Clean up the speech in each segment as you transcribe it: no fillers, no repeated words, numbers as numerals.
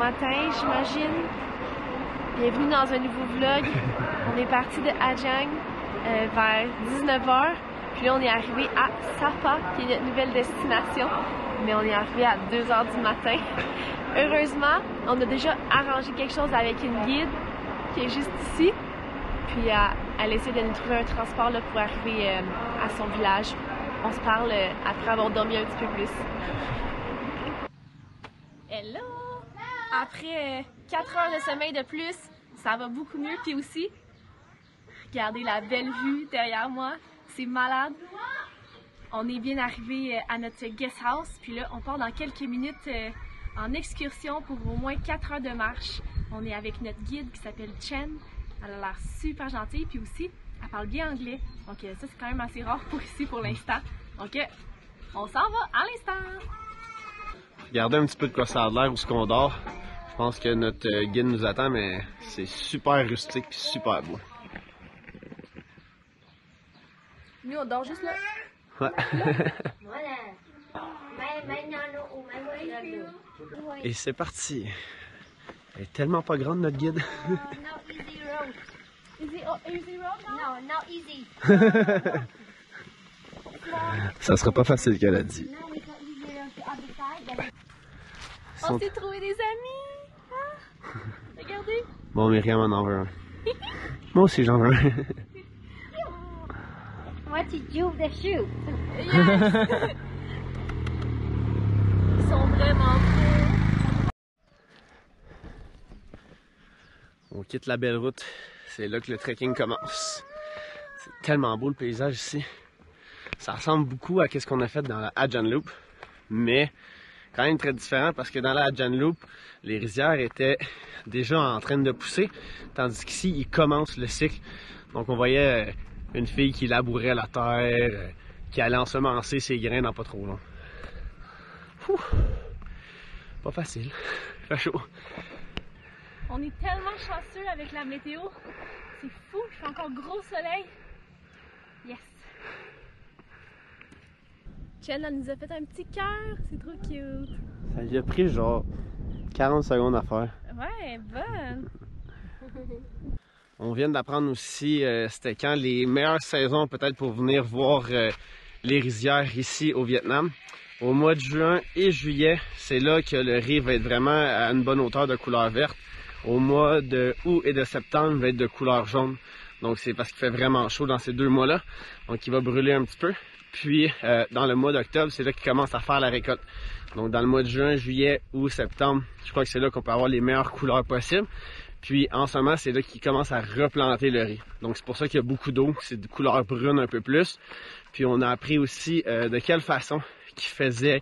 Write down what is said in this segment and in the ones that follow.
matin, j'imagine. Bienvenue dans un nouveau vlog. On est parti de Hajang vers 19h. Puis là, on est arrivé à Sapa, qui est notre nouvelle destination. Mais on est arrivé à 2h du matin. Heureusement, on a déjà arrangé quelque chose avec une guide qui est juste ici. Puis elle essaie de nous trouver un transport là, pour arriver à son village. On se parle après avoir dormi un petit peu plus. Hello! Après 4 heures de sommeil de plus, ça va beaucoup mieux. Puis aussi, regardez la belle vue derrière moi. C'est malade. On est bien arrivé à notre guest house. Puis là, on part dans quelques minutes en excursion pour au moins 4 heures de marche. On est avec notre guide qui s'appelle Chen. Elle a l'air super gentille. Puis aussi, elle parle bien anglais. Donc ça, c'est quand même assez rare pour ici pour l'instant. Donc on s'en va à l'instant. Regardez un petit peu de quoi ça a l'air où ce qu'on dort. Je pense que notre guide nous attend, mais c'est super rustique et super beau. Nous, on dort juste là. Ouais. Et c'est parti. Elle est tellement pas grande, notre guide. Easy road? No, not easy. Ça sera pas facile qu'elle a dit. On s'est trouvé des amis! Ah, regardez! Bon, Myriam en veut un. Moi aussi, j'en veux un. What did you the shoe? Yes. Ils sont vraiment beaux! On quitte la belle route. C'est là que le trekking commence. C'est tellement beau le paysage ici. Ça ressemble beaucoup à ce qu'on a fait dans la Ajahn Loop, mais quand même très différent parce que dans la Ajahn Loop, les rizières étaient déjà en train de pousser, tandis qu'ici, ils commencent le cycle. Donc on voyait une fille qui labourait la terre, qui allait ensemencer ses grains dans pas trop long. Ouh, pas facile, il fait chaud. On est tellement chanceux avec la météo. C'est fou, il fait encore gros soleil. Yes! Chen, elle nous a fait un petit cœur, c'est trop cute. Ça lui a pris genre 40 secondes à faire. Ouais, bonne. On vient d'apprendre aussi c'était quand les meilleures saisons peut-être pour venir voir les rizières ici au Vietnam. Au mois de juin et juillet, c'est là que le riz va être vraiment à une bonne hauteur de couleur verte. Au mois de août et de septembre, il va être de couleur jaune. Donc c'est parce qu'il fait vraiment chaud dans ces 2 mois-là. Donc il va brûler un petit peu. Puis dans le mois d'octobre, c'est là qu'il commence à faire la récolte. Donc dans le mois de juin, juillet, août, septembre, je crois que c'est là qu'on peut avoir les meilleures couleurs possibles. Puis en ce moment, c'est là qu'il commence à replanter le riz. Donc c'est pour ça qu'il y a beaucoup d'eau, c'est de couleur brune un peu plus. Puis on a appris aussi de quelle façon qu'il faisait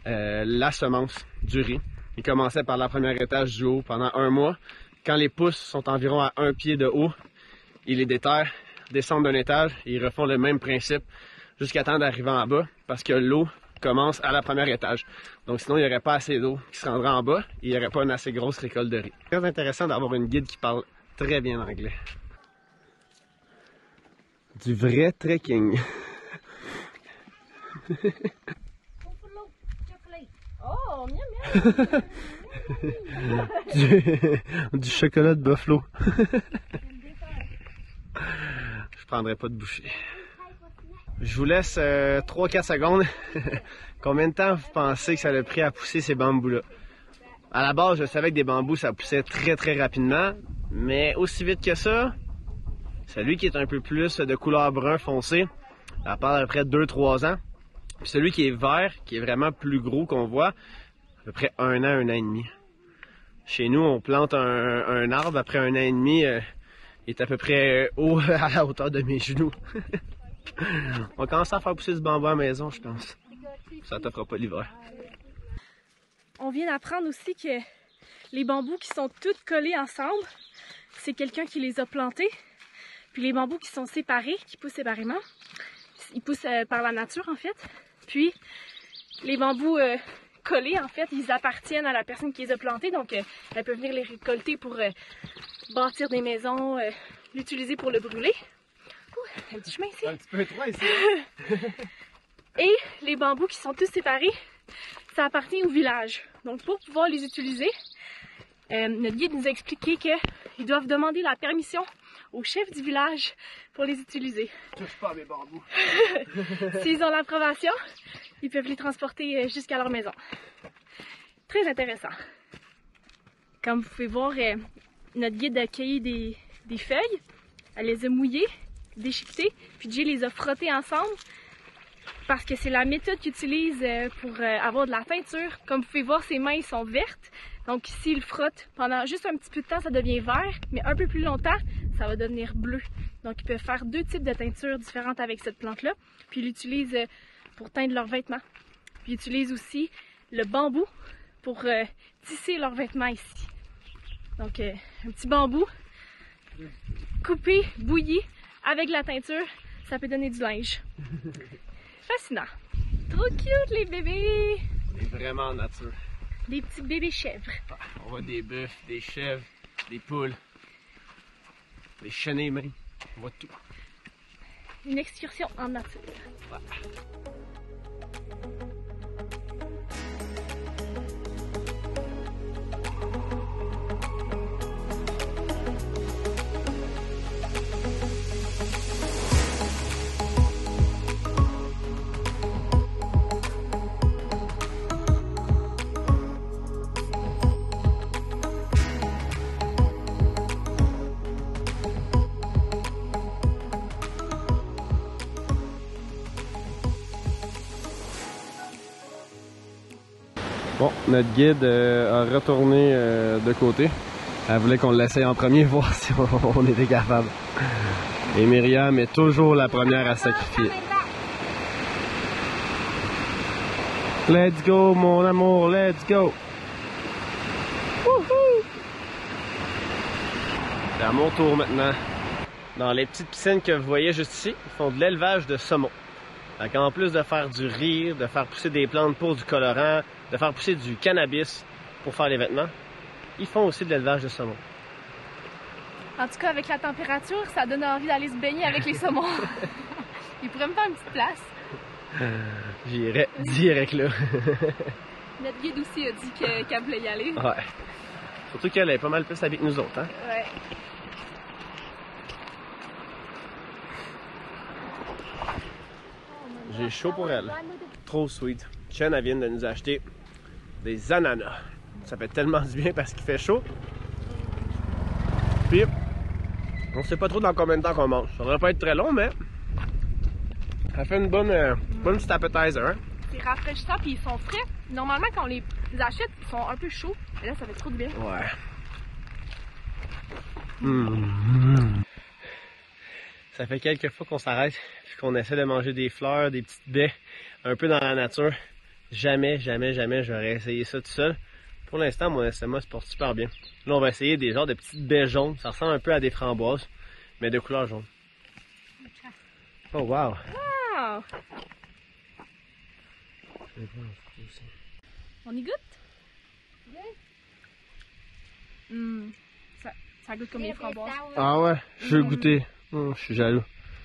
la semence du riz. Il commençait par la première étage du haut pendant 1 mois. Quand les pousses sont environ à 1 pied de haut, il les déterre, descendent d'un étage et ils refont le même principe jusqu'à temps d'arriver en bas parce que l'eau commence à la première étage. Donc sinon, il n'y aurait pas assez d'eau qui se rendrait en bas et il n'y aurait pas une assez grosse récolte de riz. C'est très intéressant d'avoir une guide qui parle très bien anglais. Du vrai trekking. Oh, miam miam! Du chocolat de buffalo. Je prendrai pas de bouchée. Je vous laisse 3-4 secondes. Combien de temps vous pensez que ça a pris à pousser ces bambous-là? À la base, je savais que des bambous, ça poussait très rapidement, mais aussi vite que ça, celui qui est un peu plus de couleur brun foncé, ça part à peu près 2-3 ans. Puis celui qui est vert, qui est vraiment plus gros qu'on voit, à peu près 1 an, 1 an et demi. Chez nous, on plante un arbre, après 1 an et demi, il est à peu près haut à la hauteur de mes genoux. On commence à faire pousser du bambou à la maison, je pense. Ça te fera pas l'hiver. On vient d'apprendre aussi que les bambous qui sont tous collés ensemble, c'est quelqu'un qui les a plantés. Puis les bambous qui sont séparés, qui poussent séparément, ils poussent par la nature en fait. Puis les bambous collés en fait, ils appartiennent à la personne qui les a plantés. Donc elle peut venir les récolter pour bâtir des maisons, l'utiliser pour le brûler. Ouh, un petit chemin ici. Un petit peu étroit ici. Et les bambous qui sont tous séparés, ça appartient au village. Donc pour pouvoir les utiliser, notre guide nous a expliqué qu'ils doivent demander la permission au chef du village pour les utiliser. Touche pas à mes bambous. S'ils ont l'approbation, ils peuvent les transporter jusqu'à leur maison. Très intéressant. Comme vous pouvez voir, notre guide a cueilli des feuilles, elle les a mouillées, déchiquetées, puis Jay les a frottées ensemble parce que c'est la méthode qu'ils utilisent pour avoir de la teinture. Comme vous pouvez voir, ses mains sont vertes. Donc s'il le frotte pendant juste un petit peu de temps, ça devient vert, mais un peu plus longtemps, ça va devenir bleu. Donc ils peuvent faire deux types de teintures différentes avec cette plante-là. Puis ils l'utilisent pour teindre leurs vêtements. Puis ils utilisent aussi le bambou pour tisser leurs vêtements ici. Donc un petit bambou coupé, bouilli, avec la teinture, ça peut donner du linge. Fascinant. Trop cute les bébés! C'est vraiment nature. Des petits bébés chèvres. On voit des bœufs, des chèvres, des poules, des chenilles même. On voit tout. Une excursion en nature. Ouais. Bon, notre guide a retourné de côté. Elle voulait qu'on l'essaye en premier, voir si on était capable. Et Myriam est toujours la première à sacrifier. Let's go, mon amour, let's go! Wouhou! C'est à mon tour maintenant. Dans les petites piscines que vous voyez juste ici, ils font de l'élevage de saumon. En plus de faire du riz, de faire pousser des plantes pour du colorant, de faire pousser du cannabis pour faire les vêtements, ils font aussi de l'élevage de saumon. En tout cas, avec la température, ça donne envie d'aller se baigner avec les saumons. Ils pourraient me faire une petite place. J'irais direct là. Notre guide aussi a dit qu'elle voulait y aller. Ouais. Surtout qu'elle est pas mal plus habillée que nous autres, hein? Ouais. J'ai chaud pour elle. Trop sweet. Chen, elle vient de nous acheter des ananas. Ça fait tellement du bien parce qu'il fait chaud. Puis, on sait pas trop dans combien de temps qu'on mange. Ça devrait pas être très long, mais ça fait une bonne petite appetizer. Hein? C'est rafraîchissant puis ils sont frais. Normalement, quand on les achète, ils sont un peu chauds. Mais là, ça fait trop de bien. Ouais. Ça fait quelques fois qu'on s'arrête et qu'on essaie de manger des fleurs, des petites baies, un peu dans la nature. Jamais j'aurais essayé ça tout seul. Pour l'instant, mon estomac se porte super bien. Là, on va essayer des genres de petites baies jaunes. Ça ressemble un peu à des framboises, mais de couleur jaune. Oh wow! Wow! On y goûte? Ça goûte comme des framboises. Ah ouais, je veux goûter. Oh, je suis jaloux.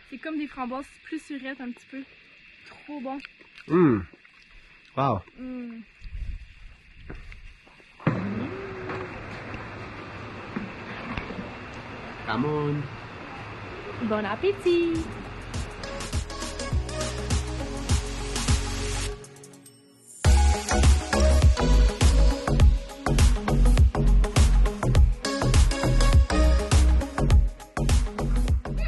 C'est comme des framboises plus surettes un petit peu. Trop bon. Wow. Come on. Bon appétit!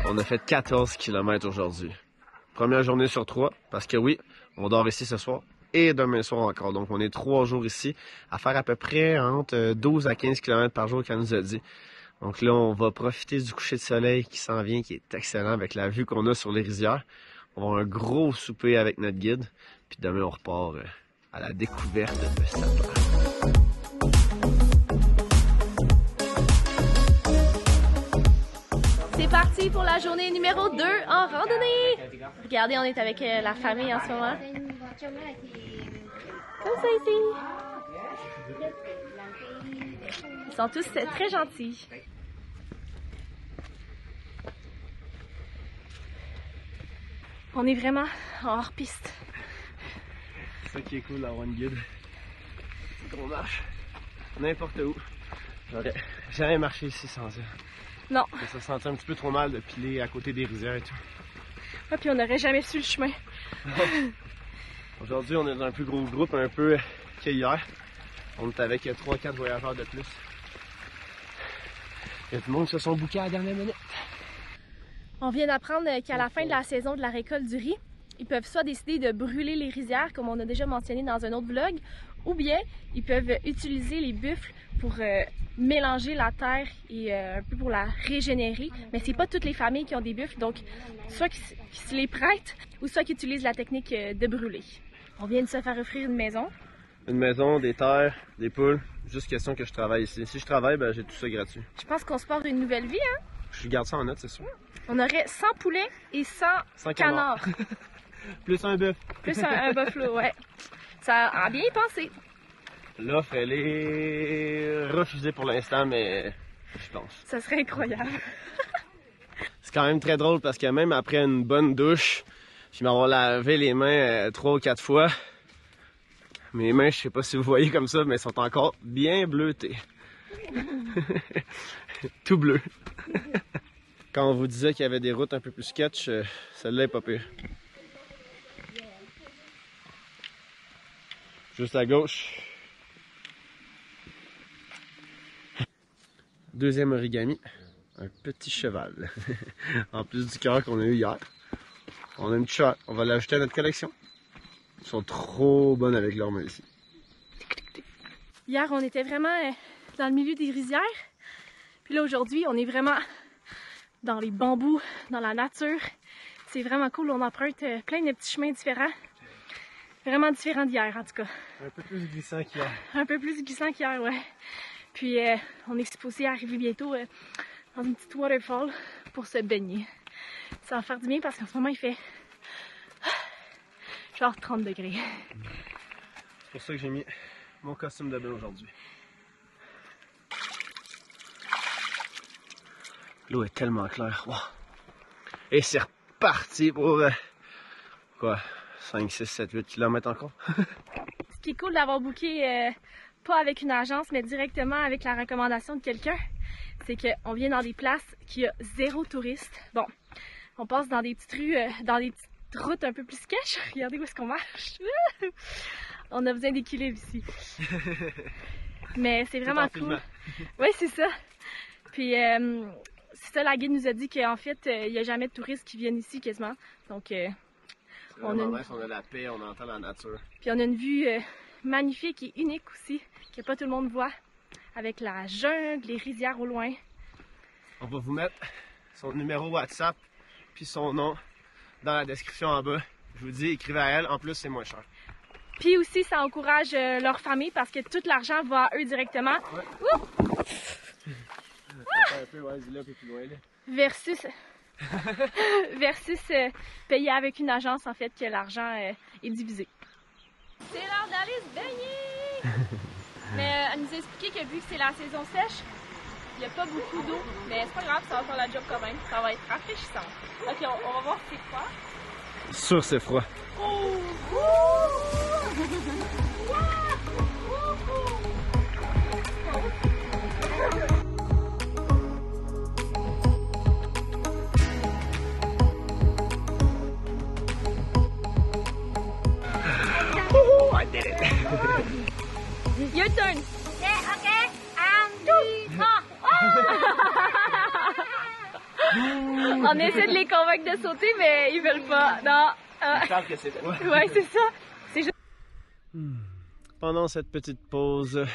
On a fait 14 km aujourd'hui. Première journée sur 3, parce que oui, on dort ici ce soir et demain soir encore. Donc on est 3 jours ici à faire à peu près entre 12 à 15 km par jour qu'elle nous a dit. Donc là, on va profiter du coucher de soleil qui s'en vient, qui est excellent avec la vue qu'on a sur les rizières. On va avoir un gros souper avec notre guide. Puis demain, on repart à la découverte de cette place. C'est parti pour la journée numéro 2 en randonnée! Regardez, on est avec la famille en ce moment. Comme ça ici. Ils sont tous très gentils. On est vraiment en hors-piste. C'est ça qui est cool d'avoir une guide. C'est qu'on marche n'importe où. J'aurais jamais marché ici sans elle. Non. Ça se sentait un petit peu trop mal de piler à côté des rizières et tout. Ouais, puis on n'aurait jamais su le chemin. Aujourd'hui, on est dans un plus gros groupe un peu que hier. On est avec 3-4 voyageurs de plus. Il y a tout le monde qui se sont bookés à la dernière minute. On vient d'apprendre qu'à la fin de la saison de la récolte du riz, ils peuvent soit décider de brûler les rizières, comme on a déjà mentionné dans un autre vlog, ou bien ils peuvent utiliser les buffles pour mélanger la terre et un peu pour la régénérer. Mais c'est pas toutes les familles qui ont des buffles, donc soit qui se les prêtent, ou soit qui utilisent la technique de brûler. On vient de se faire offrir une maison. Une maison, des terres, des poules. Juste question que je travaille ici. Si je travaille, ben j'ai tout ça gratuit. Je pense qu'on se porte une nouvelle vie, hein? Je garde ça en note, c'est sûr. On aurait 100 poulets et 100 canards. Plus un bœuf. Plus un buffalo, ouais. Ça a bien pensé. L'offre, elle est refusée pour l'instant, mais je pense. Ça serait incroyable. C'est quand même très drôle parce que même après une bonne douche, puis m'avoir lavé les mains 3 ou 4 fois, mes mains, je sais pas si vous voyez comme ça, mais sont encore bien bleutées. Tout bleu. Quand on vous disait qu'il y avait des routes un peu plus sketch, celle-là est pas pire. Juste à gauche. Deuxième origami, un petit cheval. En plus du cœur qu'on a eu hier. On a une petite cheval, on va l'ajouter à notre collection. Ils sont trop bonnes avec leurs mains ici. Hier, on était vraiment dans le milieu des rizières. Puis là, aujourd'hui, on est vraiment dans les bambous, dans la nature. C'est vraiment cool, on emprunte plein de petits chemins différents. Vraiment différents d'hier, en tout cas. Un peu plus glissant qu'hier. Un peu plus glissant qu'hier, ouais. Puis on est supposé arriver bientôt dans une petite waterfall pour se baigner. Ça va faire du bien parce qu'en ce moment, il fait genre 30 degrés. C'est pour ça que j'ai mis mon costume de bain aujourd'hui. L'eau est tellement claire. Wow. Et c'est reparti pour quoi? 5, 6, 7, 8 km encore. Ce qui est cool d'avoir booké pas avec une agence, mais directement avec la recommandation de quelqu'un, c'est qu'on vient dans des places qui a 0 touristes. Bon, on passe dans des petites rues, dans des petites routes un peu plus sketch. Regardez où est-ce qu'on marche. On a besoin d'équilibre ici. Mais c'est vraiment cool. Oui, c'est ça. Puis c'est ça, la guide nous a dit qu'en fait, il n'y a jamais de touristes qui viennent ici quasiment. Donc on a la paix, on entend la nature. Puis on a une vue magnifique et unique aussi, que pas tout le monde voit, avec la jungle, les rizières au loin. On va vous mettre son numéro WhatsApp puis son nom dans la description en bas. Je vous dis, écrivez à elle, en plus c'est moins cher. Puis aussi, ça encourage leur famille parce que tout l'argent va à eux directement. Ouais. Un peu, ouais, dis-le un peu plus loin, là. Versus payer avec une agence, en fait, que l'argent est divisé. C'est l'heure d'aller se baigner! Mais elle nous a expliqué que vu que c'est la saison sèche, il n'y a pas beaucoup d'eau. Mais c'est pas grave, ça va faire la job quand même. Ça va être rafraîchissant. Ok, on va voir si c'est froid. Sûr, c'est froid. Oh! I did it! Your turn! Okay. On essaie de les convaincre de sauter, mais ils veulent pas. Non. Ils savent que c'est froid. Ouais, c'est ça. C'est juste... Pendant cette petite pause,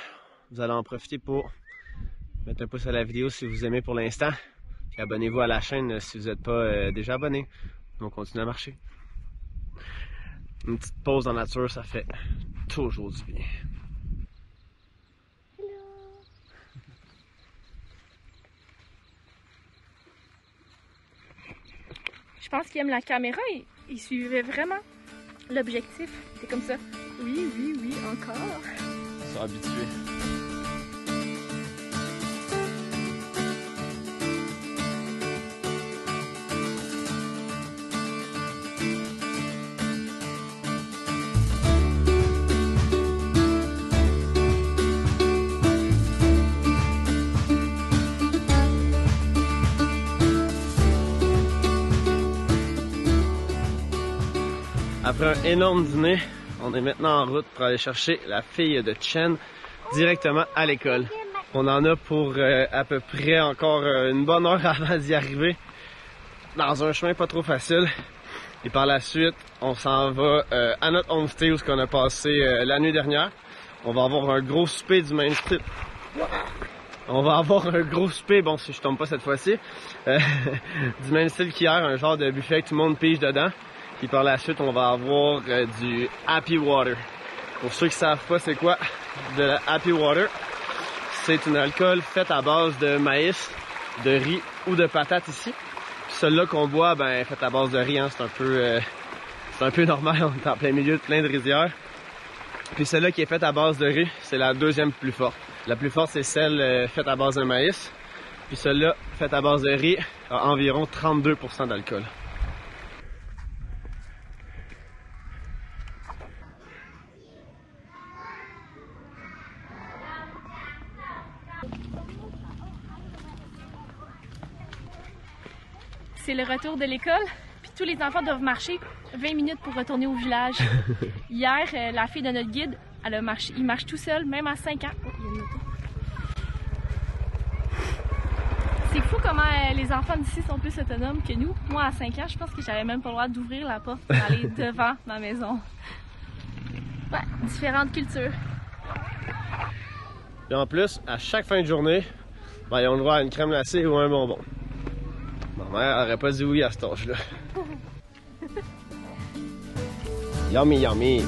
vous allez en profiter pour mettre un pouce à la vidéo si vous aimez pour l'instant. Puis abonnez-vous à la chaîne si vous n'êtes pas déjà abonné. On continue à marcher. Une petite pause en nature, ça fait toujours du bien. Je pense qu'il aime la caméra, il suivait vraiment l'objectif. C'est comme ça. Oui, oui, oui, encore. Ils sont habitués. Après un énorme dîner, on est maintenant en route pour aller chercher la fille de Chen directement à l'école. On en a pour à peu près encore une bonne heure avant d'y arriver, dans un chemin pas trop facile. Et par la suite, on s'en va à notre homestay où on a passé la nuit dernière. On va avoir un gros souper du même style. On va avoir un gros souper, bon si je tombe pas cette fois-ci, du même style qu'hier, un genre de buffet que tout le monde pige dedans. Puis par la suite, on va avoir du Happy Water. Pour ceux qui savent pas c'est quoi de la Happy Water, c'est un alcool fait à base de maïs, de riz ou de patates ici. Puis celui-là qu'on boit, ben fait à base de riz, hein, c'est un peu normal, on est en plein milieu de plein de rizières. Puis celle-là qui est faite à base de riz, c'est la deuxième plus forte. La plus forte, c'est celle faite à base de maïs. Puis celle-là, faite à base de riz, a environ 32% d'alcool. C'est le retour de l'école, puis tous les enfants doivent marcher 20 minutes pour retourner au village. Hier, la fille de notre guide, il marche tout seul, même à 5 ans. Oh, il y a une moto. C'est fou comment les enfants d'ici sont plus autonomes que nous. Moi, à 5 ans, je pense que j'avais même pas le droit d'ouvrir la porte pour aller devant ma maison. Ouais, différentes cultures. Et en plus, à chaque fin de journée, ben, ils ont le droit à une crème glacée ou un bonbon. Ma mère aurait pas dit oui à cet âge-là. Yummy, yummy!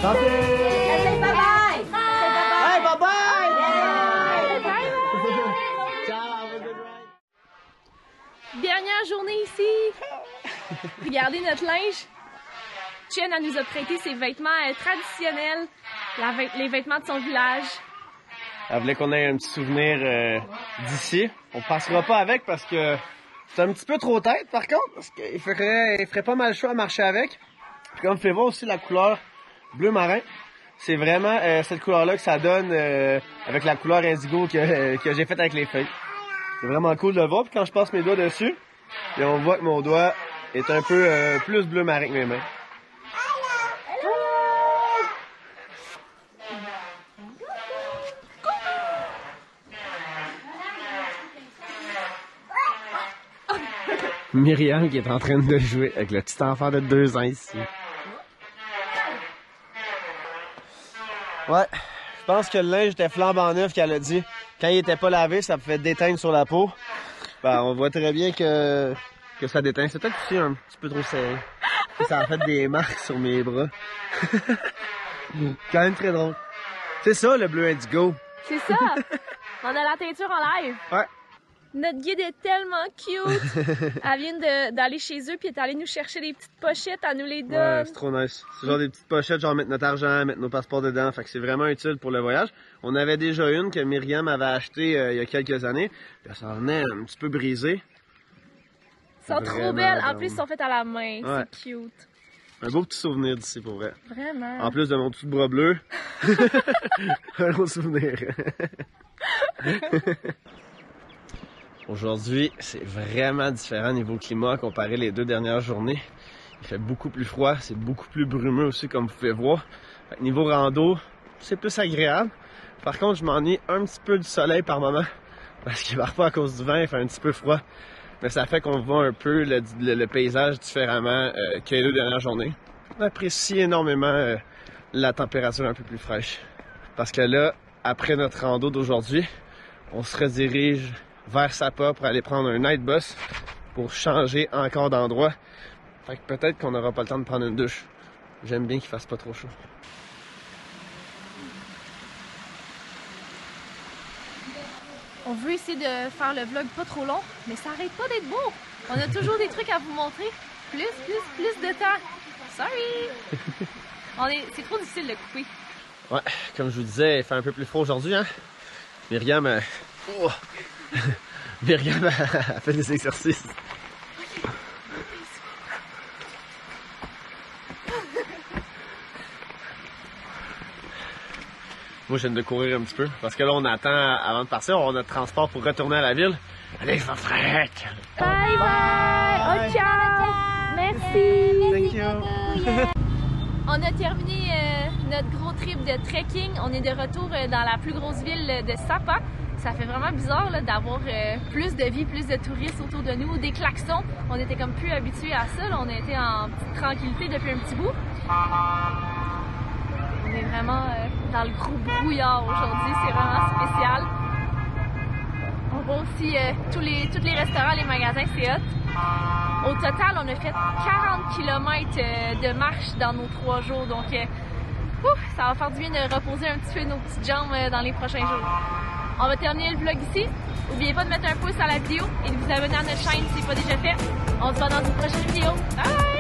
Santé! Say bye-bye! Hey, bye-bye! Dernière journée ici! Regardez notre linge. Chen, elle nous a prêté ses vêtements traditionnels, les vêtements de son village. Elle voulait qu'on ait un petit souvenir d'ici. On passera pas avec parce que c'est un petit peu trop tête par contre, parce qu'il ferait pas mal chaud à marcher avec. Puis comme vous pouvez voir aussi la couleur bleu marin, c'est vraiment cette couleur-là que ça donne avec la couleur indigo que j'ai faite avec les feuilles. C'est vraiment cool de le voir. Puis quand je passe mes doigts dessus, et on voit que mon doigt est un peu plus bleu marin que mes mains. Myriam qui est en train de jouer avec le petit enfant de 2 ans ici. Ouais, je pense que le linge était flambant neuf qu'elle a dit. Quand il était pas lavé, ça pouvait déteindre sur la peau. Ben, on voit très bien que ça déteint. C'est peut-être aussi un petit peu trop serré. Ça a fait des marques sur mes bras. Quand même très drôle. C'est ça le bleu indigo. C'est ça! On a la teinture en live. Ouais. Notre guide est tellement cute! Elle vient d'aller chez eux puis elle est allée nous chercher des petites pochettes, elle nous les donne. Ouais, c'est trop nice. C'est genre des petites pochettes, genre mettre notre argent, mettre nos passeports dedans. Fait que c'est vraiment utile pour le voyage. On avait déjà une que Myriam avait achetée il y a quelques années. Puis elle s'en est un petit peu brisée. Ils sont trop belles. En plus, ils sont faites à la main. Ouais. C'est cute. Un beau petit souvenir d'ici pour vrai. Vraiment. En plus de mon tout bras bleu. Un autre souvenir. Aujourd'hui, c'est vraiment différent niveau climat comparé les 2 dernières journées. Il fait beaucoup plus froid, c'est beaucoup plus brumeux aussi comme vous pouvez voir. Fait que niveau rando, c'est plus agréable. Par contre, je m'ennuie un petit peu du soleil par moment parce que parfois à cause du vent, il fait un petit peu froid. Mais ça fait qu'on voit un peu le paysage différemment que les 2 dernières journées. On apprécie énormément la température un peu plus fraîche. Parce que là, après notre rando d'aujourd'hui, on se redirige vers Sapa pour aller prendre un night bus pour changer encore d'endroit. Fait que peut-être qu'on n'aura pas le temps de prendre une douche. J'aime bien qu'il fasse pas trop chaud. On veut essayer de faire le vlog pas trop long, mais ça arrête pas d'être beau. On a toujours des trucs à vous montrer. Plus de temps. Sorry! C'est trop difficile de couper. Ouais, comme je vous disais, il fait un peu plus froid aujourd'hui, hein? Myriam, Myriam a fait des exercices. Moi, je viens de courir un petit peu parce que là, on attend avant de partir. On a notre transport pour retourner à la ville. Allez, je vais frère! Bye bye! Oh, ciao! Merci! Thank you! On a terminé notre gros trip de trekking. On est de retour dans la plus grosse ville de Sapa. Ça fait vraiment bizarre d'avoir plus de vie, plus de touristes autour de nous, des klaxons. On était comme plus habitués à ça. Là. On a été en petite tranquillité depuis un petit bout. On est vraiment dans le gros brouillard aujourd'hui. C'est vraiment spécial. On voit aussi tous les restaurants, les magasins, c'est hot. Au total, on a fait 40 km de marche dans nos 3 jours. Donc, ça va faire du bien de reposer un petit peu nos petites jambes dans les prochains jours. On va terminer le vlog ici. N'oubliez pas de mettre un pouce à la vidéo et de vous abonner à notre chaîne si ce n'est pas déjà fait. On se voit dans une prochaine vidéo. Bye!